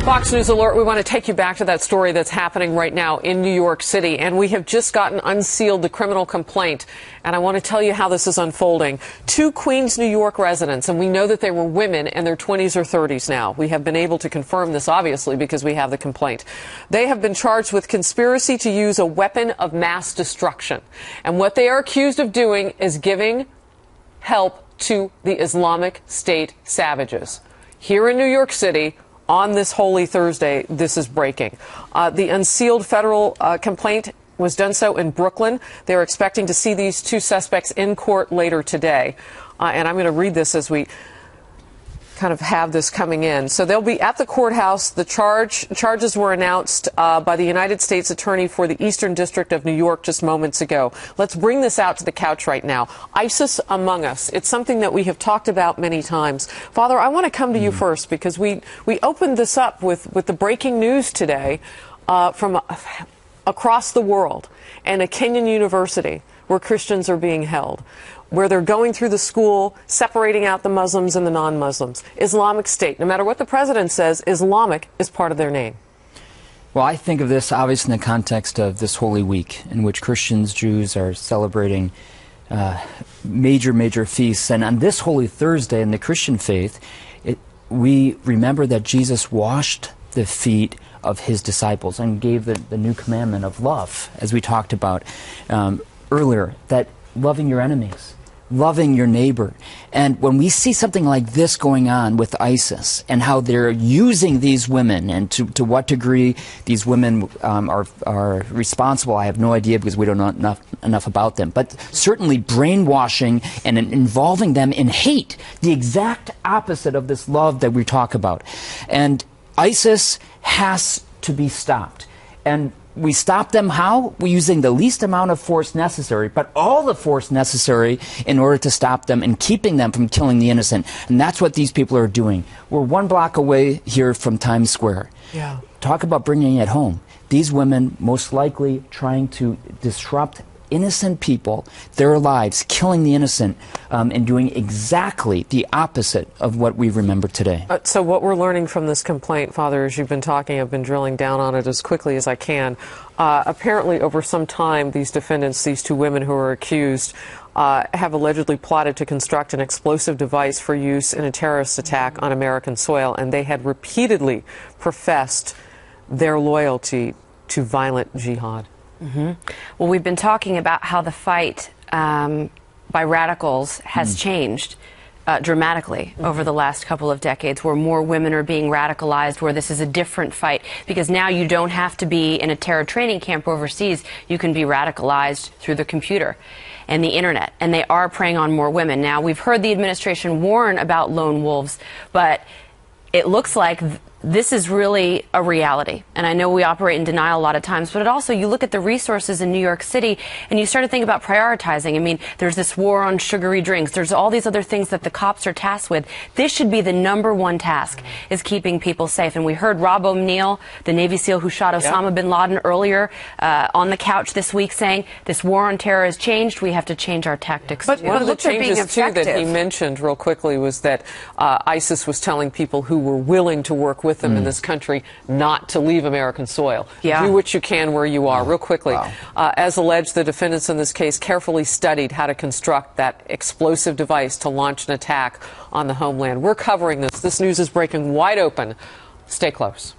Fox News Alert, we want to take you back to that story that's happening right now in New York City. And we have just gotten unsealed the criminal complaint. And I want to tell you how this is unfolding. Two Queens, New York residents, and we know that they were women in their 20s or 30s now. We have been able to confirm this, obviously, because we have the complaint. They have been charged with conspiracy to use a weapon of mass destruction. And what they are accused of doing is giving help to the Islamic State savages. Here in New York City, on this Holy Thursday, this is breaking. The unsealed federal complaint was done so in Brooklyn. They're expecting to see these two suspects in court later today. And I'm going to read this as we kind of have this coming in. So they'll be at the courthouse. The charges were announced by the United States Attorney for the Eastern District of New York just moments ago. Let's bring this out to the couch right now. ISIS among us. It's something that we have talked about many times. Father, I want to come to you first because we opened this up with the breaking news today from across the world and a Kenyan university where Christians are being held, where they're going through the school, separating out the Muslims and the non-Muslims. Islamic State, no matter what the president says, Islamic is part of their name. Well, I think of this obviously in the context of this Holy Week, in which Christians, Jews are celebrating major feasts. And on this Holy Thursday in the Christian faith, we remember that Jesus washed the feet of his disciples and gave the new commandment of love, as we talked about earlier, that loving your enemies, loving your neighbor. And when we see something like this going on with ISIS and how they're using these women and to what degree these women are responsible, I have no idea because we don't know enough about them. But certainly brainwashing and involving them in hate, the exact opposite of this love that we talk about. And ISIS has to be stopped. And we stop them how? We're using the least amount of force necessary, but all the force necessary in order to stop them and keeping them from killing the innocent. And that's what these people are doing. We're 1 block away here from Times Square. Yeah. Talk about bringing it home. These women most likely trying to disrupt innocent people, their lives, killing the innocent, and doing exactly the opposite of what we remember today. So what we're learning from this complaint, Father, as you've been talking, I've been drilling down on it as quickly as I can. Apparently, over some time, these defendants, these two women who are accused, have allegedly plotted to construct an explosive device for use in a terrorist attack on American soil, and they had repeatedly professed their loyalty to violent jihad. Mm-hmm. Well, we've been talking about how the fight by radicals has changed dramatically over the last couple of decades, where more women are being radicalized, where this is a different fight, because now you don't have to be in a terror training camp overseas. You can be radicalized through the computer and the internet, and they are preying on more women. Now, we've heard the administration warn about lone wolves, but it looks like this is really a reality. And I know we operate in denial a lot of times, but it also, you look at the resources in New York City and you start to think about prioritizing. I mean, there's this war on sugary drinks. There's all these other things that the cops are tasked with. This should be the #1 task, is keeping people safe. And we heard Rob O'Neill, the Navy SEAL who shot Osama bin Laden earlier, on the couch this week saying, this war on terror has changed. We have to change our tactics. But one of the changes, too, that he mentioned real quickly was that ISIS was telling people who were willing to work with them in this country not to leave American soil. Yeah. Do what you can where you are. Real quickly, as alleged, the defendants in this case carefully studied how to construct that explosive device to launch an attack on the homeland. We're covering this. This news is breaking wide open. Stay close.